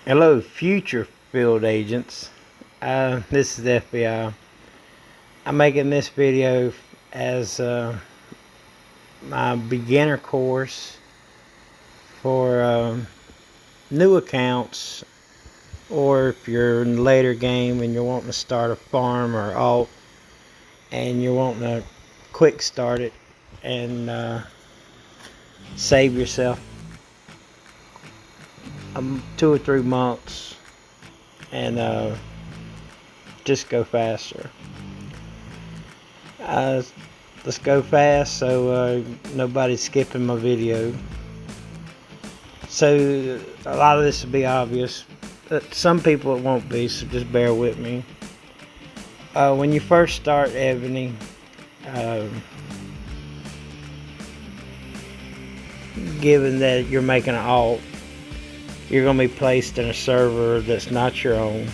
Hello, future field agents. This is FBI. I'm making this video as my beginner course for new accounts, or if you're in the later game and you're wanting to start a farm or alt and you're wanting to quick start it and save yourself 2 or 3 months and just go faster. Let's go fast so nobody's skipping my video. So a lot of this will be obvious, but some people it won't be, so just bear with me. When you first start Evony, given that you're making an alt, you're going to be placed in a server that's not your own.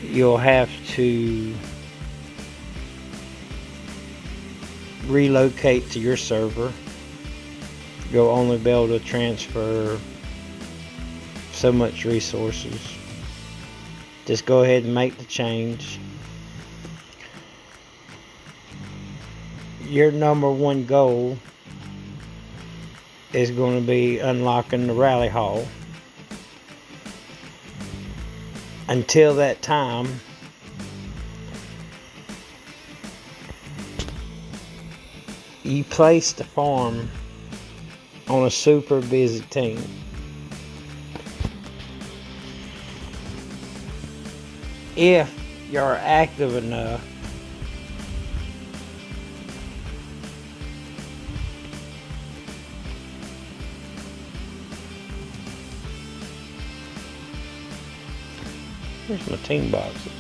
You'll have to relocate to your server. You'll only be able to transfer so much resources. Just go ahead and make the change. Your number one goal is going to be unlocking the rally hall. Until that time, you place the farm on a super busy team. If you're active enough, here's my team boxes.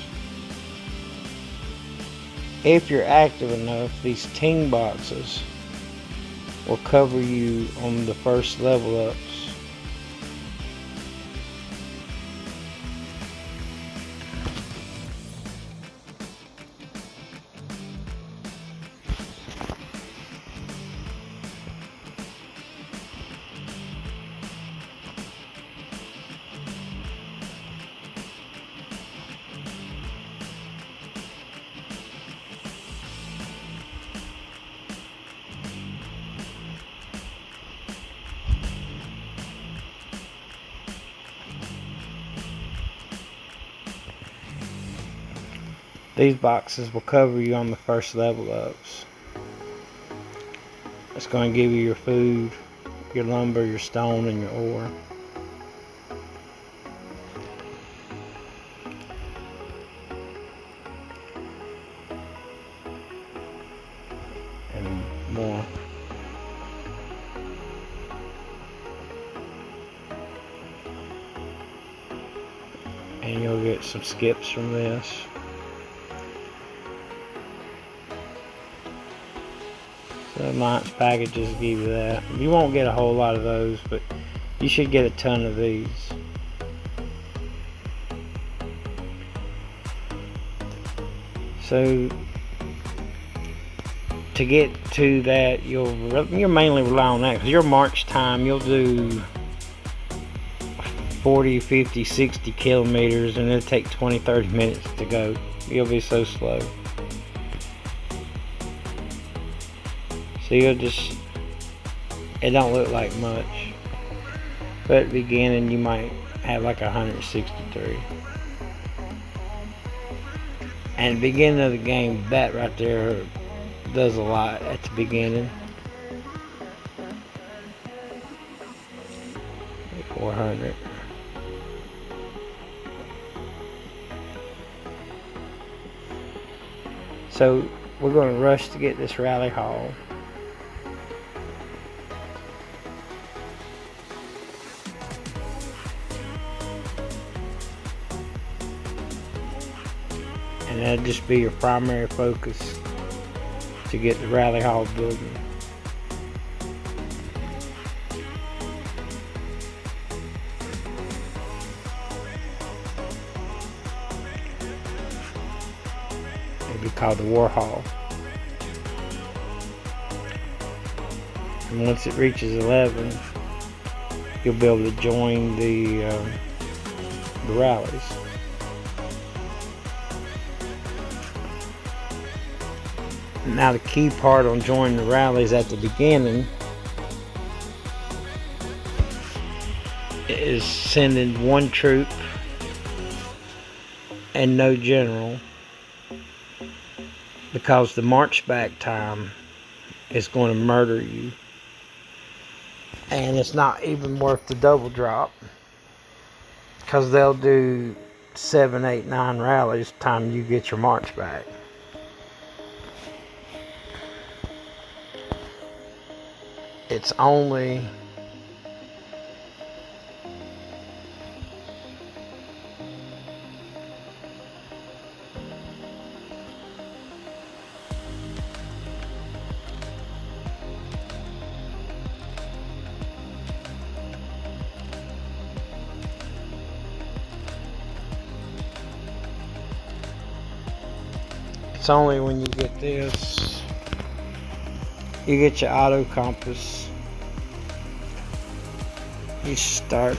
If you're active enough, these team boxes will cover you on the first level ups. These boxes will cover you on the first level ups. It's going to give you your food, your lumber, your stone, and your ore. And more. And you'll get some skips from this. So Alliance packages give you that. You won't get a whole lot of those, but you should get a ton of these. So to get to that, you're mainly rely on that, because your march time, you'll do 40, 50, 60 kilometers, and it'll take 20, 30 minutes to go. You'll be so slow. So you'll just, it don't look like much, but at the beginning you might have like 163. And at the beginning of the game, that right there does a lot at the beginning. 400. So we're going to rush to get this rally hall. And that'll just be your primary focus, to get the rally hall building. It'll be called the War Hall. And once it reaches 11, you'll be able to join the the rallies. Now the key part on joining the rallies at the beginning is sending one troop and no general, because the march back time is going to murder you, and it's not even worth the double drop, because they'll do 7, 8, 9 rallies time you get your march back. It's only when you get this, you get your auto compass, you start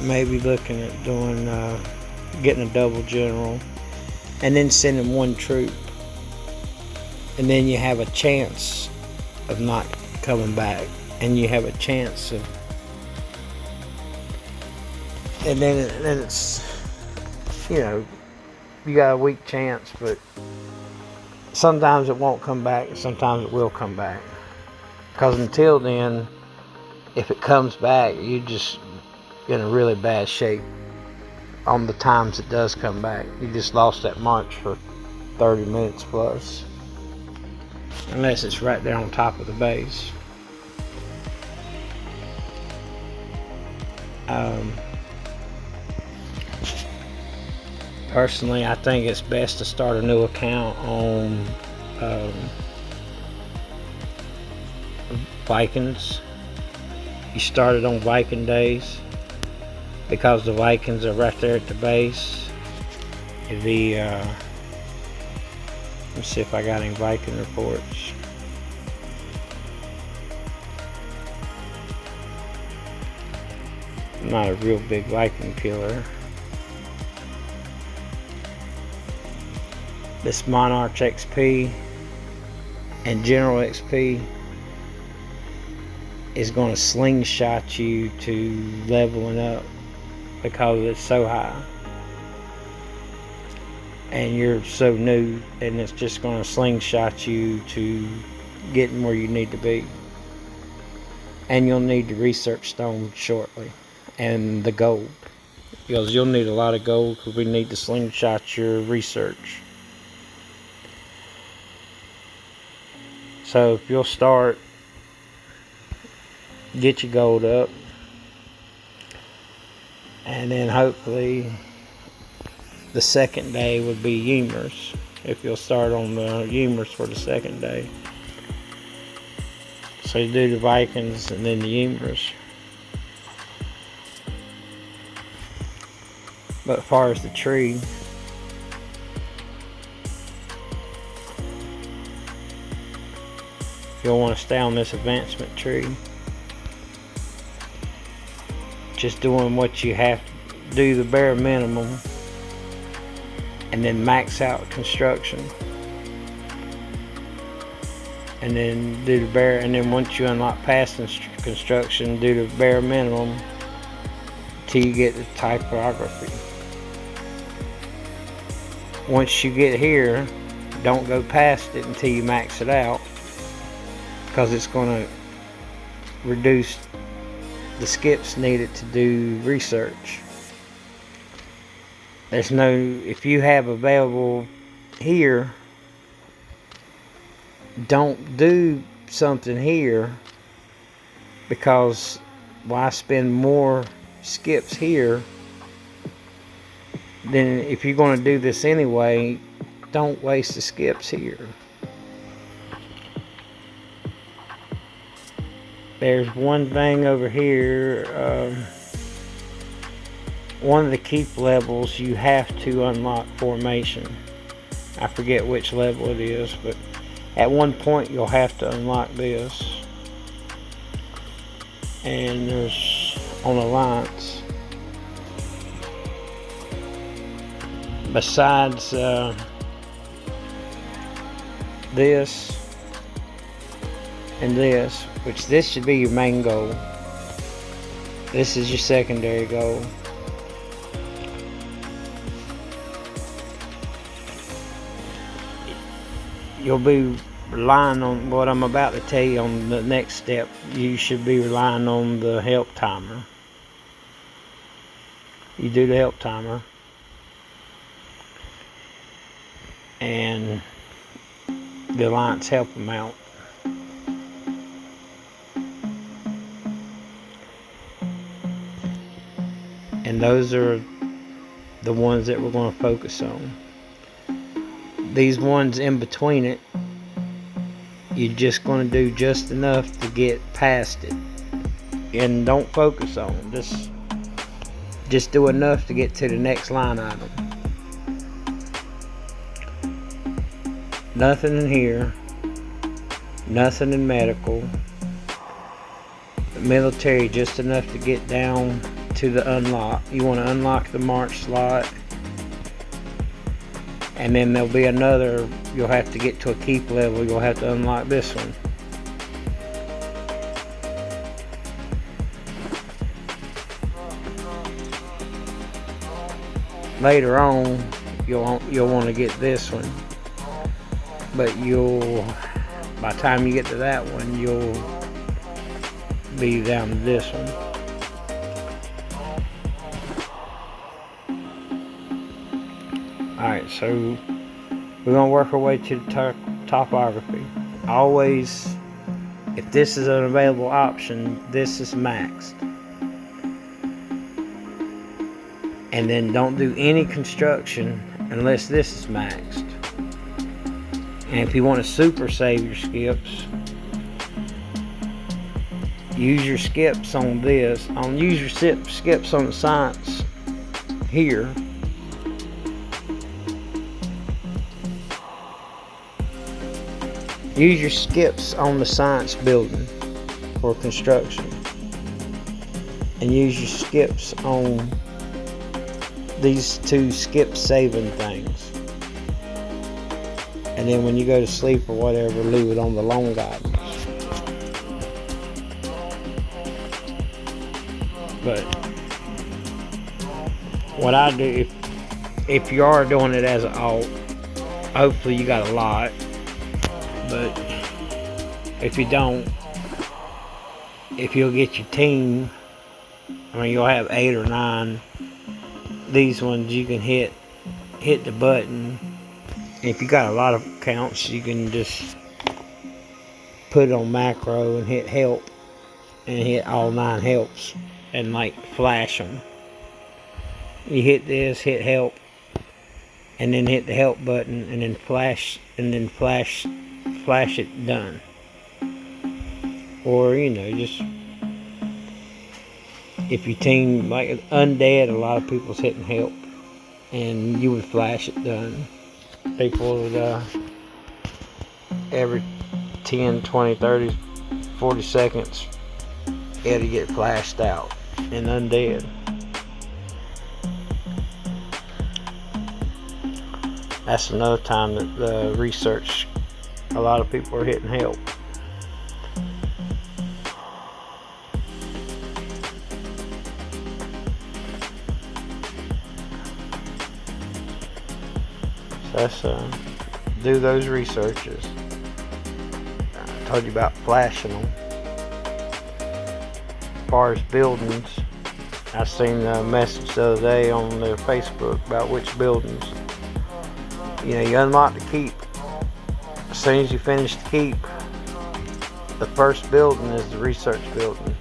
maybe looking at doing getting a double general and then sending one troop, and then you have a chance of not coming back, and you have a chance of, and then it's, you know, you got a weak chance, but sometimes it won't come back, sometimes it will come back. Because until then, if it comes back, you're just in a really bad shape on the times it does come back. You just lost that march for 30 minutes plus. Unless it's right there on top of the base. Personally, I think it's best to start a new account on Vikings. You start it on Viking days, because the Vikings are right there at the base. Let's see if I got any Viking reports. I'm not a real big Viking killer. This Monarch XP and General XP is going to slingshot you to leveling up, because it's so high and you're so new, and it's just going to slingshot you to getting where you need to be. And you'll need the research stone shortly, and the gold, because you'll need a lot of gold, because we need to slingshot your research. So if you'll start, get your gold up, and then hopefully the second day would be Ymers, if you'll start on the Ymers for the second day. So you do the Vikings and then the Ymers. But as far as the tree, you'll want to stay on this advancement tree, just doing what you have to do, the bare minimum, and then max out construction, and then do the bare, and then once you unlock past construction, do the bare minimum till you get the typography. Once you get here, don't go past it until you max it out, because it's going to reduce the skips needed to do research. There's no, if you have available here, don't do something here, because why spend more skips here than if you're going to do this anyway? Don't waste the skips here. There's one thing over here, one of the keep levels, you have to unlock formation. I forget which level it is, but at one point you'll have to unlock this. And there's on Alliance, besides this and this, which this should be your main goal. This is your secondary goal. You'll be relying on what I'm about to tell you on the next step. You should be relying on the help timer. You do the help timer, and the Alliance help amount. And those are the ones that we're going to focus on. These ones in between it, you're just going to do just enough to get past it. And don't focus on them. Just do enough to get to the next line item. Nothing in here. Nothing in medical. Military, just enough to get down to the unlock. You want to unlock the March slot. And then there'll be another, you'll have to get to a keep level. You'll have to unlock this one. Later on, you'll want to get this one, but by the time you get to that one, you'll be down to this one. Alright, so we're going to work our way to the topography. Always, if this is an available option, this is maxed. And then don't do any construction unless this is maxed. And if you want to super save your skips, use your skips on this. Use your skips on the science here. Use your skips on the science building for construction. And use your skips on these two skip saving things. And then when you go to sleep or whatever, leave it on the long items. But what I do, if you are doing it as an alt, hopefully you got a lot. But if you don't, if you'll get your team, you'll have 8 or 9. These ones you can hit the button. If you got a lot of accounts, you can just put it on macro and hit help and hit all 9 helps and flash them. You hit this, hit help, and then hit the help button and then flash it, done. Or just if you team like undead, a lot of people's hitting help, and you would flash it, done. People would every 10, 20, 30, 40 seconds it'll get flashed out and undead. That's another time that the research, a lot of people are hitting help. Let's do those researches. I told you about flashing them. As far as buildings, I seen a message the other day on their Facebook about which buildings. You unlock the keep. As soon as you finish the keep, the first building is the research building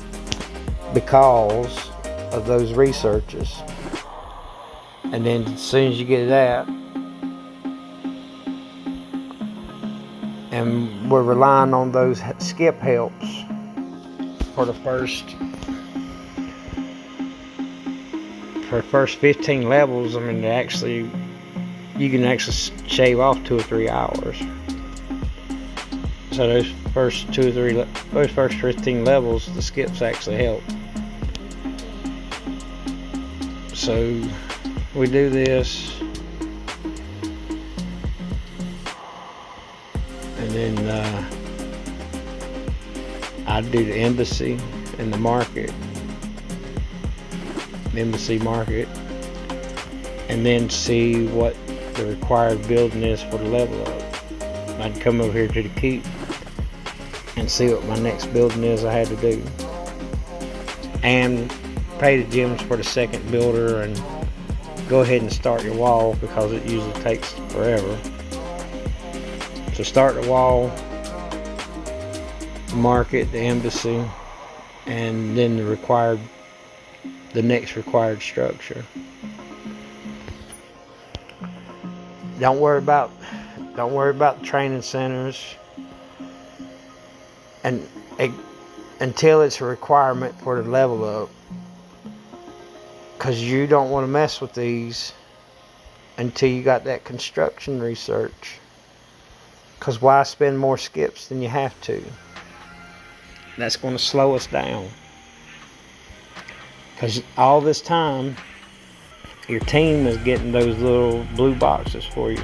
because of those researches. And then as soon as you get that, and we're relying on those skip helps for the first 15 levels. You can actually shave off 2 or 3 hours. So those first 15 levels, the skips actually help. So we do this, and then I'd do the embassy and the market, embassy market, and then see what the required building is for the level up. I'd come over here to the keep and see what my next building is I had to do, and pay the gems for the second builder, and go ahead and start your wall, because it usually takes forever. So start the wall, market, the embassy, and then the next required structure. Don't worry about the training centers and until it's a requirement for the level up, because you don't want to mess with these until you got that construction research. Because why spend more skips than you have to? That's going to slow us down. Because all this time, your team is getting those little blue boxes for you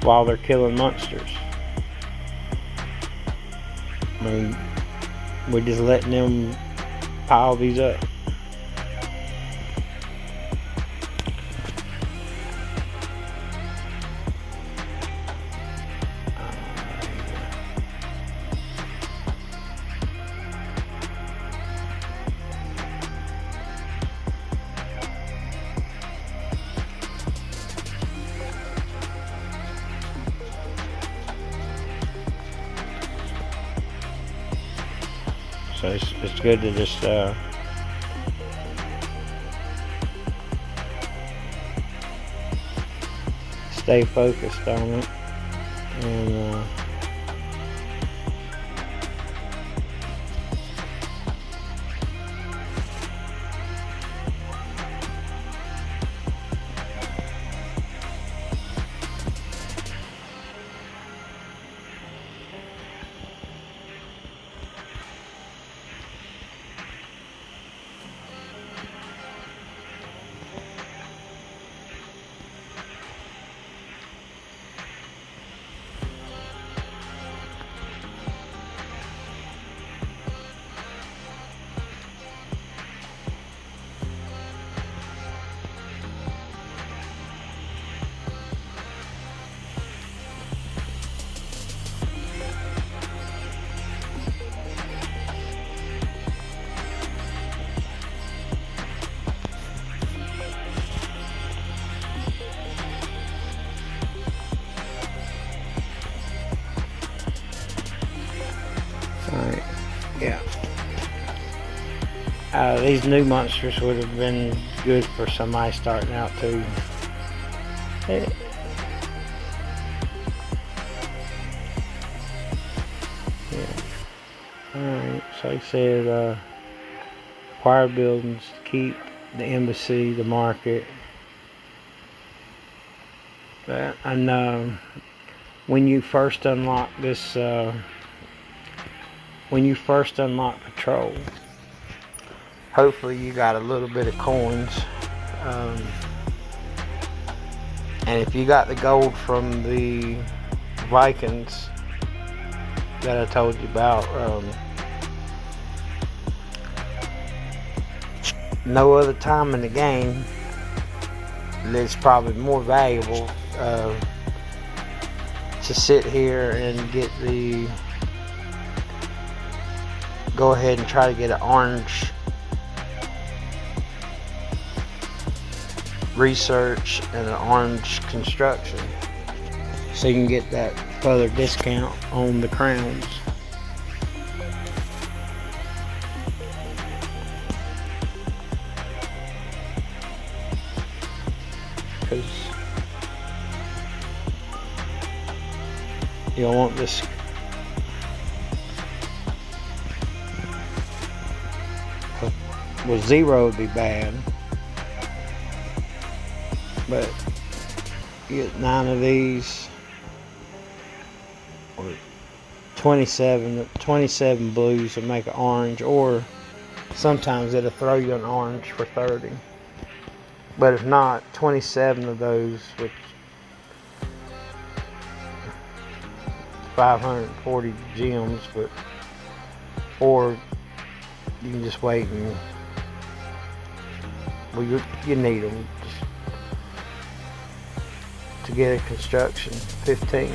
while they're killing monsters. I mean, we're just letting them pile these up. So it's good to just stay focused on it, and alright, yeah. These new monsters would have been good for somebody starting out too. Yeah. Alright, so like I said, required buildings, keep, the embassy, the market. And when you first unlock this, when you first unlock patrol, hopefully you got a little bit of coins, and if you got the gold from the Vikings that I told you about, no other time in the game it's probably more valuable to sit here and get the, go ahead and try to get an orange research and an orange construction, so you can get that further discount on the crowns. Because you don't want this with zero would be bad, but you get 9 of these, or 27 blues will make an orange, or sometimes it'll throw you an orange for 30. But if not, 27 of those, which 540 gems, but or you can just wait and well, you need them to get a construction 15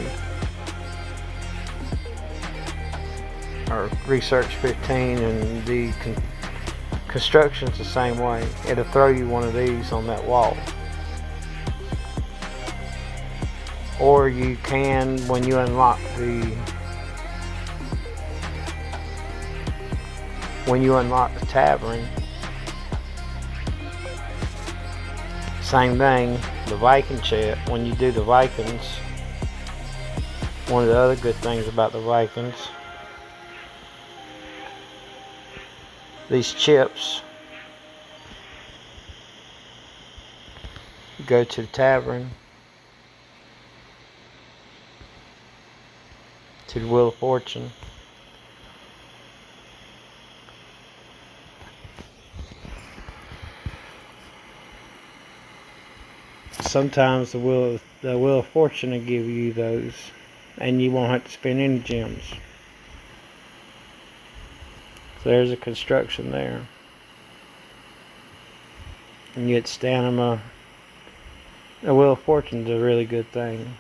or research 15, and the construction's the same way. It'll throw you one of these on that wall. Or you can, when you unlock the tavern, same thing, the Viking chest. When you do the Vikings, one of the other good things about the Vikings, these chips, you go to the tavern, to the Wheel of Fortune, sometimes the Wheel of Fortune will give you those, and you won't have to spend any gems. So there's a construction there. And you get stamina. The Wheel of Fortune's a really good thing.